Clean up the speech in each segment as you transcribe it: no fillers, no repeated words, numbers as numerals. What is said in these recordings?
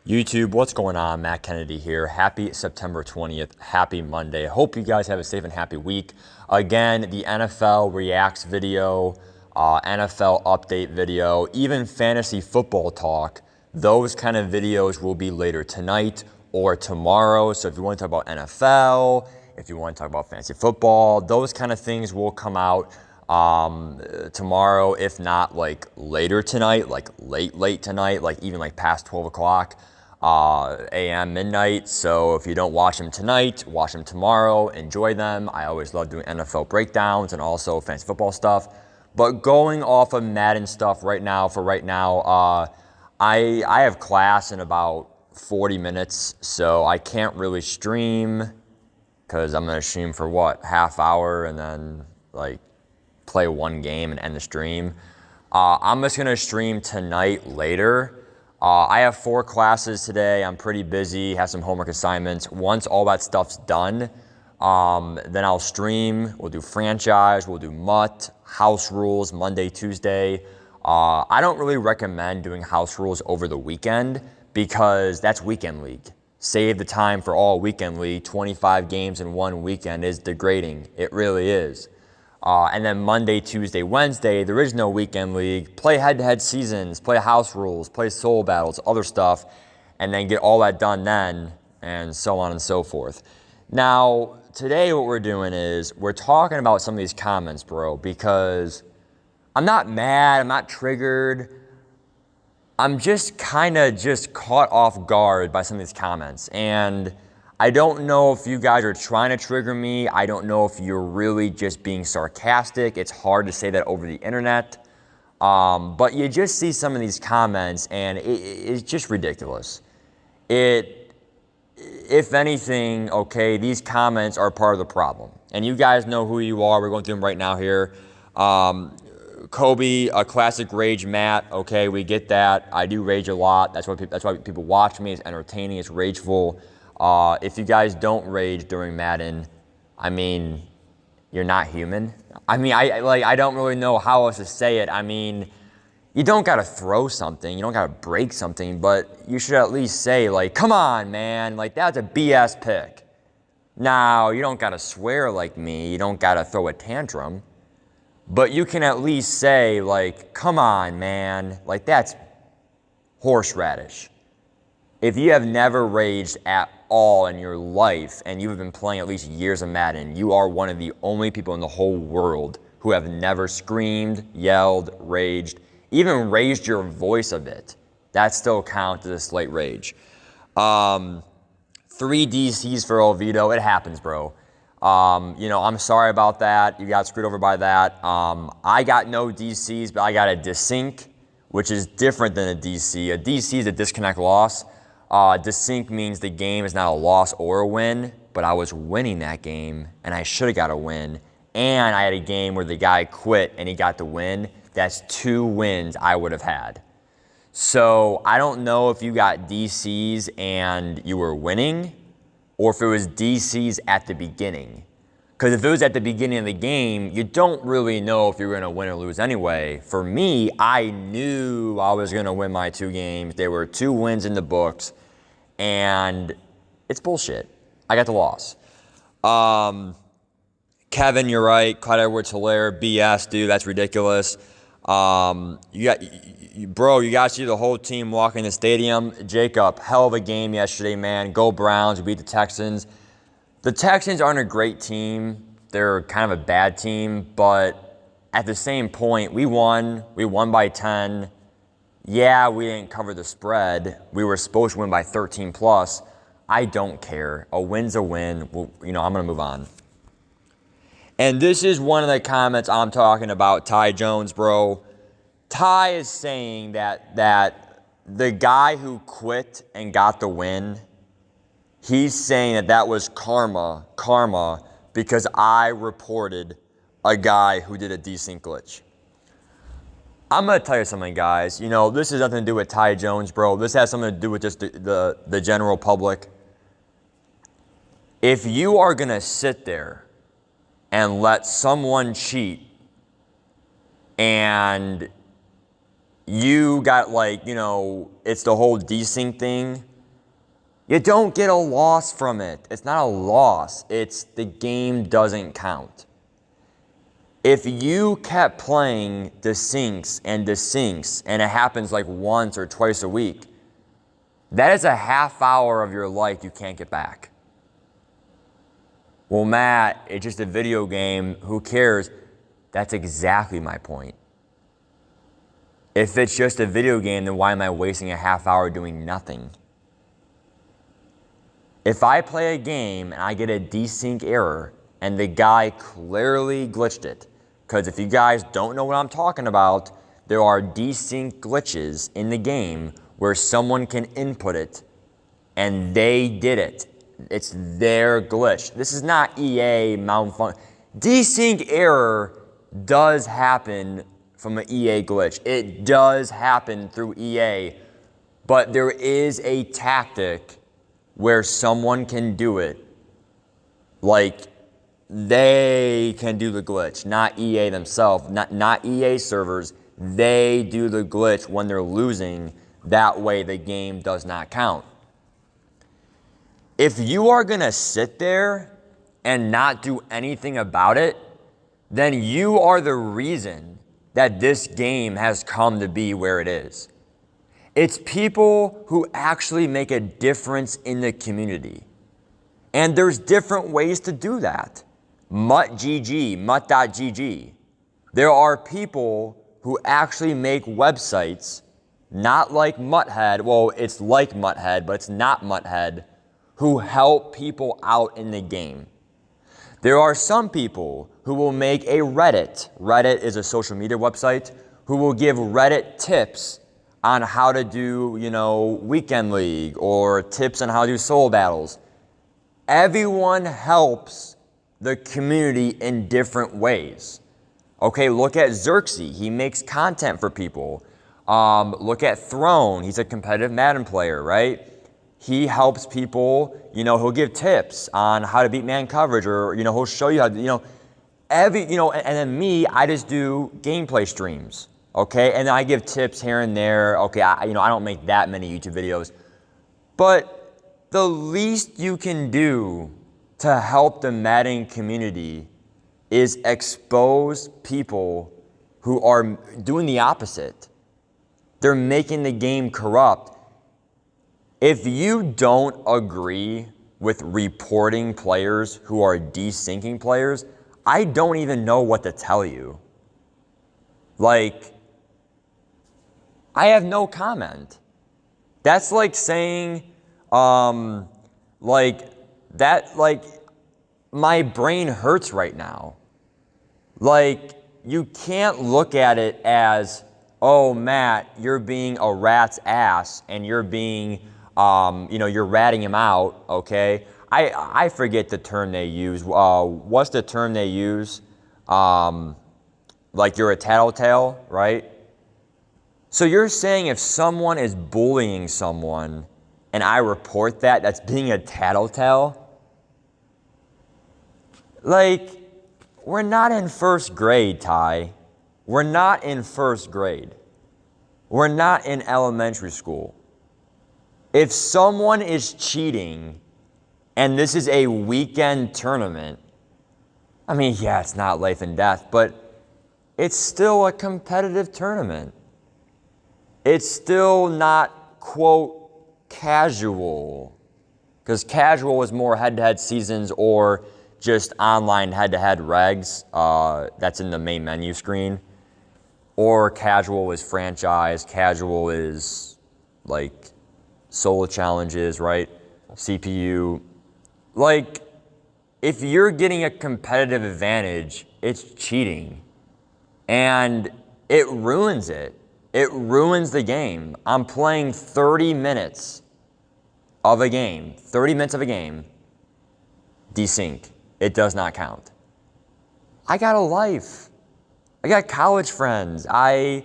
YouTube, what's going on? Matt Kennedy here. Happy September 20th. Happy Monday. Hope you guys have a safe and happy week. Again, the NFL Reacts video, NFL update video, even fantasy football talk, those kind of videos will be later tonight or tomorrow. So if you want to talk about NFL, if you want to talk about fantasy football, those kind of things will come out tomorrow, if not like later tonight, like late tonight, like even like past 12 o'clock a.m. midnight. So if you don't watch them tonight, watch them tomorrow, enjoy them. I always love doing NFL breakdowns and also fantasy football stuff. But going off of Madden stuff right now, I have class in about 40 minutes, so I can't really stream because I'm going to stream for what, half hour and then like play one game and end the stream. I'm just going to stream tonight later. I have 4 classes today. I'm pretty busy, have some homework assignments. Once all that stuff's done, then I'll stream. We'll do franchise, we'll do MUT, house rules, Monday, Tuesday. I don't really recommend doing house rules over the weekend because that's weekend league. Save the time for all weekend league. 25 games in one weekend is degrading. It really is. And then Monday, Tuesday, Wednesday, there is no weekend league. Play head-to-head seasons, play house rules, play soul battles, other stuff, and then get all that done then, and so on and so forth. Now, today what we're doing is we're talking about some of these comments, bro, because I'm not mad, I'm not triggered. I'm just kind of just caught off guard by some of these comments. And I don't know if you guys are trying to trigger me. I don't know if you're really just being sarcastic. It's hard to say that over the internet. But you just see some of these comments and it's just ridiculous. If anything, okay, these comments are part of the problem. And you guys know who you are. We're going through them right now here. Kobe, a classic rage Matt. Okay, we get that. I do rage a lot. That's why people watch me. It's entertaining. It's rageful. If you guys don't rage during Madden, I mean, you're not human. I mean, I don't really know how else to say it. I mean, you don't gotta throw something, you don't gotta break something, but you should at least say like, come on, man, like that's a BS pick. Now, you don't gotta swear like me, you don't gotta throw a tantrum, but you can at least say like, come on, man, like that's horseradish. If you have never raged at all in your life and you've been playing at least years of Madden, you are one of the only people in the whole world who have never screamed, yelled, raged, even raised your voice a bit. That still counts as a slight rage. 3 DCs for Oviedo. It happens, bro. I'm sorry about that. You got screwed over by that. I got no DCs, but I got a desync, which is different than a DC. A DC is a disconnect loss. Desync means the game is not a loss or a win, but I was winning that game and I should have got a win. And I had a game where the guy quit and he got the win. That's 2 wins I would have had. So I don't know if you got DCs and you were winning or if it was DCs at the beginning. Because if it was at the beginning of the game, you don't really know if you're going to win or lose anyway. For me, I knew I was going to win my 2 games. There were 2 wins in the books, and it's bullshit. I got the loss. Kevin, you're right. Clyde Edwards-Helaire, BS, dude. That's ridiculous. You got to see the whole team walking the stadium. Jacob, hell of a game yesterday, man. Go Browns. We beat the Texans. The Texans aren't a great team. They're kind of a bad team, but at the same point, we won. We won by 10. Yeah, we didn't cover the spread. We were supposed to win by 13 plus. I don't care. A win's a win. Well, I'm going to move on. And this is one of the comments I'm talking about, Ty Jones, bro. Ty is saying that the guy who quit and got the win, he's saying that was karma because I reported a guy who did a desync glitch. I'm going to tell you something, guys. This has nothing to do with Ty Jones, bro. This has something to do with just the general public. If you are going to sit there and let someone cheat and you got it's the whole desync thing You don't get a loss from it. It's not a loss. It's the game doesn't count. If you kept playing desyncs and it happens like once or twice a week, that is a half hour of your life you can't get back. Well, Matt, it's just a video game. Who cares? That's exactly my point. If it's just a video game, then why am I wasting a half hour doing nothing? If I play a game and I get a desync error and the guy clearly glitched it, because if you guys don't know what I'm talking about, there are desync glitches in the game where someone can input it and they did it. It's their glitch. This is not EA malfunction. Desync error does happen from an EA glitch. It does happen through EA, but there is a tactic where someone can do it. Like, they can do the glitch, not EA themselves, not EA servers. They do the glitch when they're losing. That way the game does not count. If you are gonna sit there and not do anything about it, then you are the reason that this game has come to be where it is. It's people who actually make a difference in the community. And there's different ways to do that. MUT.GG, MUT.GG. There are people who actually make websites, not like MUThead, well, it's like MUThead, but it's not MUThead, who help people out in the game. There are some people who will make a Reddit. Reddit is a social media website who will give Reddit tips on how to do, Weekend League or tips on how to do solo battles. Everyone helps the community in different ways. Okay, look at Xerxes. He makes content for people. Look at Throne. He's a competitive Madden player, right? He helps people, he'll give tips on how to beat man coverage, or, he'll show you how to, and then me, I just do gameplay streams, okay? And then I give tips here and there. Okay, I don't make that many YouTube videos. But the least you can do to help the Madden community is expose people who are doing the opposite. They're making the game corrupt. If you don't agree with reporting players who are desyncing players, I don't even know what to tell you. Like, I have no comment. That's like saying, my brain hurts right now. Like, you can't look at it as, oh, Matt, you're being a rat's ass and you're being, you're ratting him out, okay? I forget the term they use. What's the term they use? Like you're a tattletale, right? So you're saying if someone is bullying someone and I report that, that's being a tattletale? Like, we're not in first grade, Ty. We're not in first grade. We're not in elementary school. If someone is cheating and this is a weekend tournament, I mean, yeah, it's not life and death, but it's still a competitive tournament. It's still not, quote, casual, because casual is more head-to-head seasons or just online head-to-head regs. That's in the main menu screen. Or casual is franchise. Casual is like solo challenges, right? CPU. Like, if you're getting a competitive advantage, it's cheating. And it ruins it. It ruins the game. I'm playing 30 minutes of a game. 30 minutes of a game. Desync. It does not count. I got a life. I got college friends. I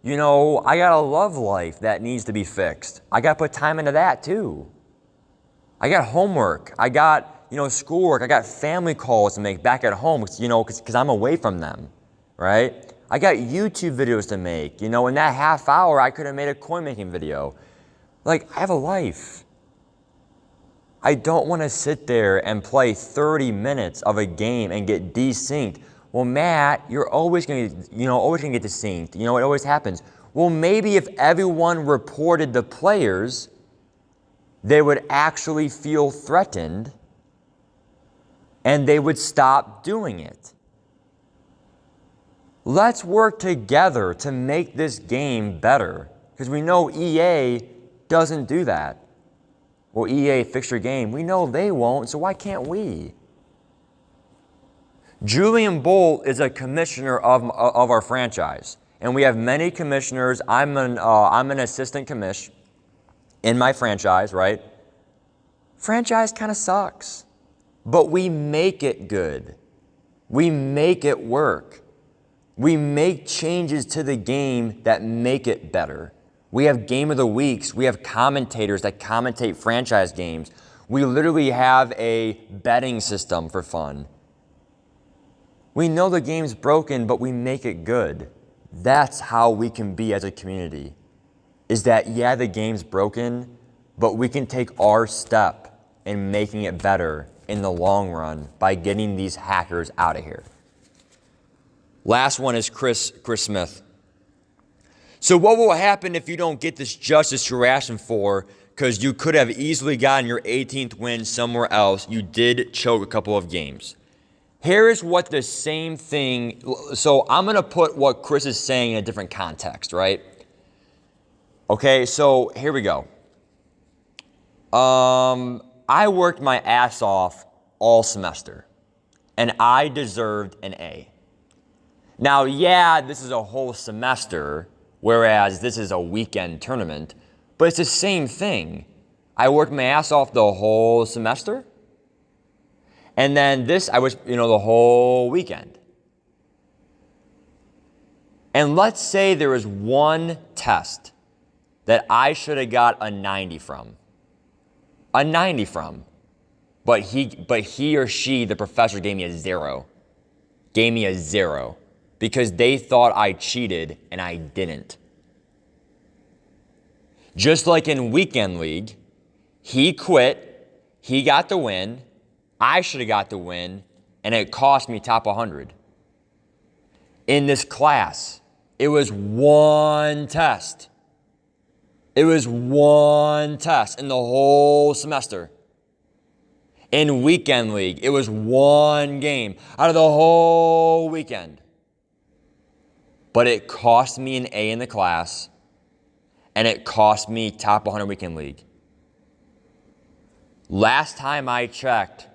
got a love life that needs to be fixed. I got to put time into that too. I got homework. I got, schoolwork. I got family calls to make back at home, because I'm away from them, right? I got YouTube videos to make. In that half hour, I could have made a coin making video. Like, I have a life. I don't want to sit there and play 30 minutes of a game and get desynced. Well, Matt, you're always going to, always going to get desynced. It always happens. Well, maybe if everyone reported the players, they would actually feel threatened and they would stop doing it. Let's work together to make this game better, because we know EA doesn't do that. Well, EA, fix your game. We know they won't, so why can't we? Julian Bolt is a commissioner of our franchise, and we have many commissioners. I'm an assistant commish in my franchise, right? Franchise kind of sucks, but we make it good. We make it work. We make changes to the game that make it better. We have game of the weeks. We have commentators that commentate franchise games. We literally have a betting system for fun. We know the game's broken, but we make it good. That's how we can be as a community. Is that, yeah, the game's broken, but we can take our step in making it better in the long run by getting these hackers out of here. Last one is Chris Smith. So what will happen if you don't get this justice you're asking for? Because you could have easily gotten your 18th win somewhere else. You did choke a couple of games. Here is what the same thing, so I'm going to put what Chris is saying in a different context, right? Okay, so here we go. I worked my ass off all semester, and I deserved an A. Now, yeah, this is a whole semester, whereas this is a weekend tournament, but it's the same thing. I worked my ass off the whole semester, and then this, I was, the whole weekend. And let's say there was one test that I should have got a 90 from. A 90 from. But he or she, the professor, gave me a 0. Gave me a 0. Because they thought I cheated and I didn't. Just like in Weekend League, he quit, he got the win, I should have got the win, and it cost me top 100. In this class, it was one test. It was one test in the whole semester. In Weekend League, it was one game out of the whole weekend. But it cost me an A in the class, and it cost me top 100 Weekend League. Last time I checked,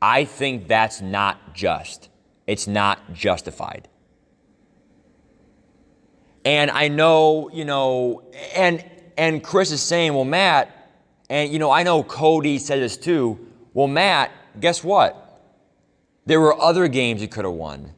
I think that's not just. It's not justified. And I know, and Chris is saying, well, Matt, and I know Cody said this too. Well, Matt, guess what? There were other games you could have won.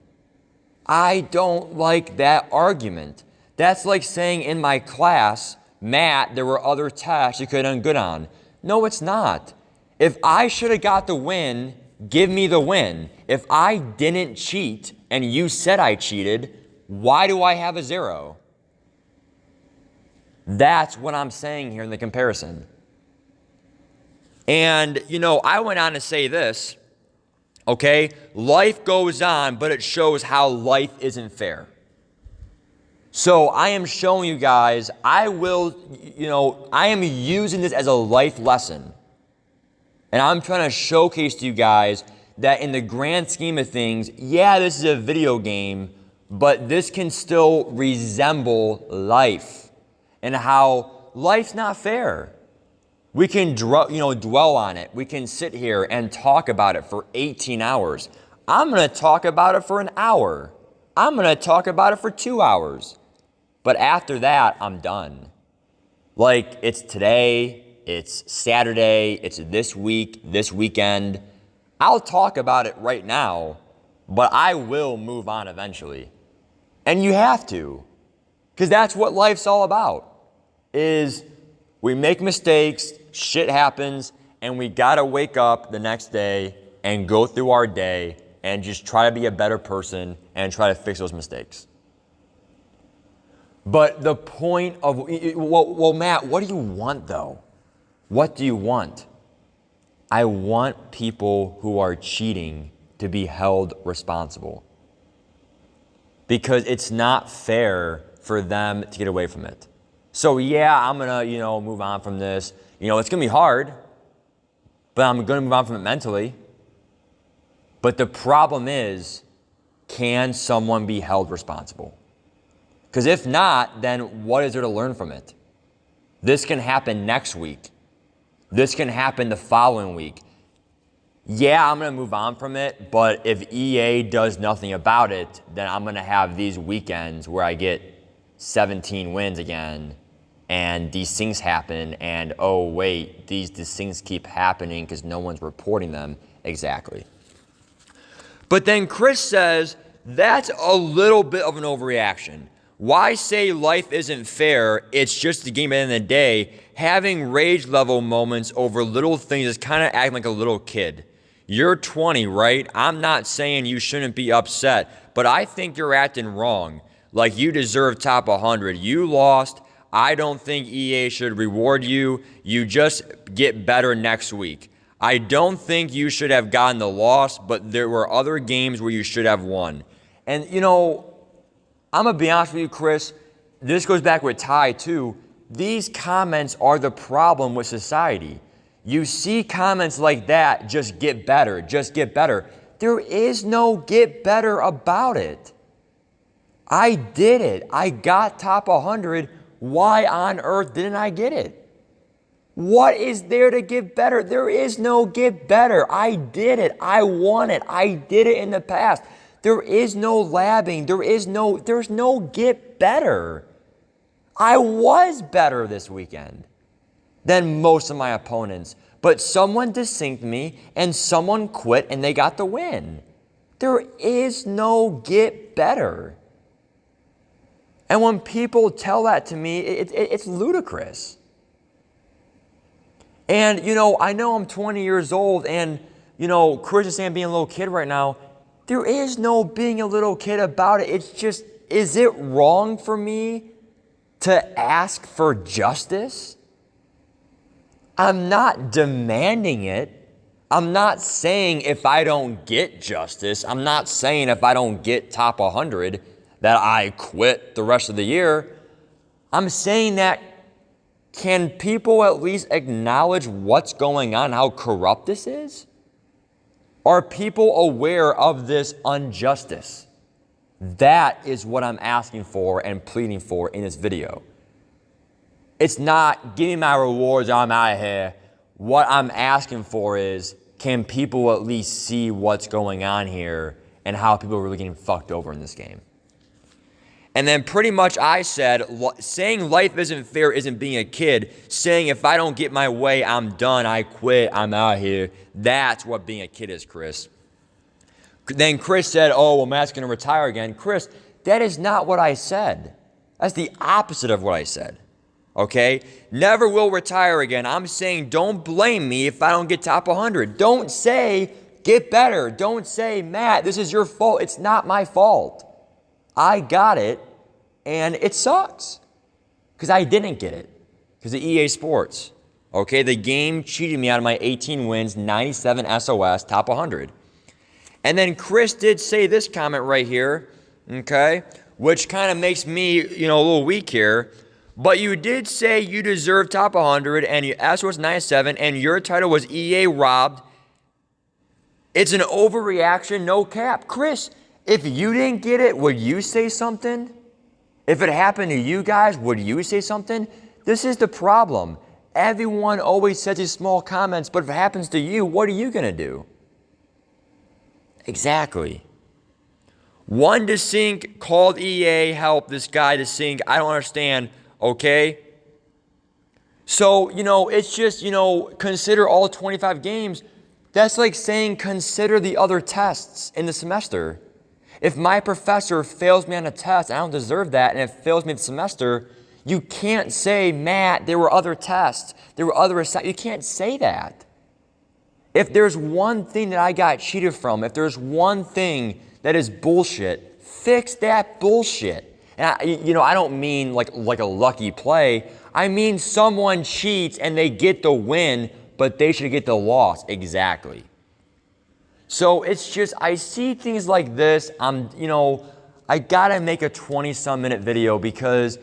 I don't like that argument. That's like saying in my class, Matt, there were other tests you could have done good on. No, it's not. If I should have got the win, give me the win. If I didn't cheat and you said I cheated, why do I have a 0? That's what I'm saying here in the comparison. And, I went on to say this. Okay, life goes on, but it shows how life isn't fair. So I am showing you guys, I am using this as a life lesson. And I'm trying to showcase to you guys that in the grand scheme of things, yeah, this is a video game, but this can still resemble life and how life's not fair. We can dwell on it. We can sit here and talk about it for 18 hours. I'm going to talk about it for an hour. I'm going to talk about it for 2 hours. But after that, I'm done. Like, it's today, it's Saturday, it's this week, this weekend. I'll talk about it right now, but I will move on eventually. And you have to, because that's what life's all about, is we make mistakes, shit happens, and we gotta wake up the next day and go through our day and just try to be a better person and try to fix those mistakes. But the point of, well, Matt, what do you want though? What do you want? I want people who are cheating to be held responsible. Because it's not fair for them to get away from it. So yeah, I'm gonna, move on from this. It's gonna be hard, but I'm gonna move on from it mentally. But the problem is, can someone be held responsible? Because if not, then what is there to learn from it? This can happen next week. This can happen the following week. Yeah, I'm going to move on from it, but if EA does nothing about it, then I'm going to have these weekends where I get 17 wins again, and these things happen, and oh wait, these things keep happening because no one's reporting them exactly. But then Chris says, that's a little bit of an overreaction. Why say life isn't fair? It's just a game at the end of the day. Having rage level moments over little things is kind of acting like a little kid. You're 20, right? I'm not saying you shouldn't be upset, but I think you're acting wrong. Like you deserve top 100. You lost. I don't think EA should reward you. You just get better next week. I don't think you should have gotten the loss, but there were other games where you should have won. And I'm going to be honest with you, Chris. This goes back with Ty, too. These comments are the problem with society. You see comments like that, just get better, just get better. There is no get better about it. I did it. I got top 100. Why on earth didn't I get it? What is there to get better? There is no get better. I did it. I won it. I did it in the past. There is no labbing. There's no get better. I was better this weekend than most of my opponents, but someone desynced me and someone quit and they got the win. There is no get better. And when people tell that to me, it's ludicrous. And, I know I'm 20 years old and, Chris is saying being a little kid right now. There is no being a little kid about it. It's just, is it wrong for me to ask for justice? I'm not demanding it. I'm not saying if I don't get justice, I'm not saying if I don't get top 100 that I quit the rest of the year. I'm saying that can people at least acknowledge what's going on, how corrupt this is? Are people aware of this injustice? That is what I'm asking for and pleading for in this video. It's not, give me my rewards, I'm out of here. What I'm asking for is, can people at least see what's going on here and how people are really getting fucked over in this game? And then pretty much I said, saying life isn't fair isn't being a kid. Saying if I don't get my way, I'm done, I quit, I'm out here. That's what being a kid is, Chris. Then Chris said, oh, well, Matt's going to retire again. Chris, that is not what I said. That's the opposite of what I said. Okay? Never will retire again. I'm saying don't blame me if I don't get top 100. Don't say get better. Don't say, Matt, this is your fault. It's not my fault. I got it, and it sucks because I didn't get it because of EA Sports. Okay, the game cheated me out of my 18 wins, 97 SOS, top 100. And then Chris did say this comment right here, okay, which kind of makes me, a little weak here. But you did say you deserve top 100, and your SOS 97, and your title was EA robbed. It's an overreaction, no cap. Chris, if you didn't get it, would you say something? If it happened to you guys, would you say something? This is the problem. Everyone always says these small comments, but if it happens to you, what are you going to do? Exactly. One to sync called EA, help this guy to sync. I don't understand, okay? So, it's just, consider all 25 games. That's like saying consider the other tests in the semester. If my professor fails me on a test, I don't deserve that, and it fails me the semester, you can't say, Matt, there were other tests, there were other assignments. You can't say that. If there's one thing that I got cheated from, if there's one thing that is bullshit, fix that bullshit. And I don't mean like a lucky play. I mean someone cheats and they get the win. but they should get the loss. Exactly. So it's just, I see things like this. I gotta make a 20-some minute video because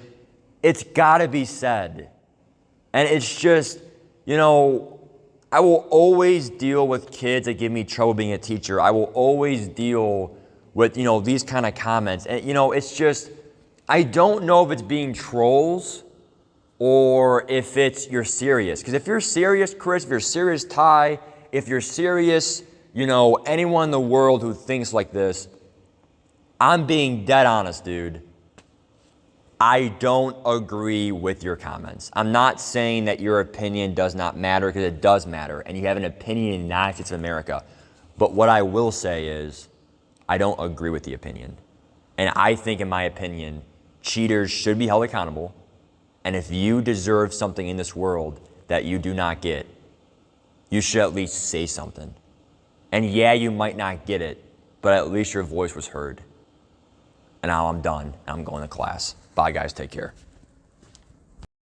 it's gotta be said. And it's just, I will always deal with kids that give me trouble being a teacher. I will always deal with, these kind of comments. And, it's just, I don't know if it's being trolls or if you're serious. Because if you're serious, Chris, if you're serious, Ty, if you're serious, anyone in the world who thinks like this, I'm being dead honest, dude. I don't agree with your comments. I'm not saying that your opinion does not matter, because it does matter, and you have an opinion in the United States of America. But what I will say is, I don't agree with the opinion. And I think, in my opinion, cheaters should be held accountable. And if you deserve something in this world that you do not get, you should at least say something. And yeah, you might not get it, but at least your voice was heard. And now I'm done. I'm going to class. Bye, guys. Take care.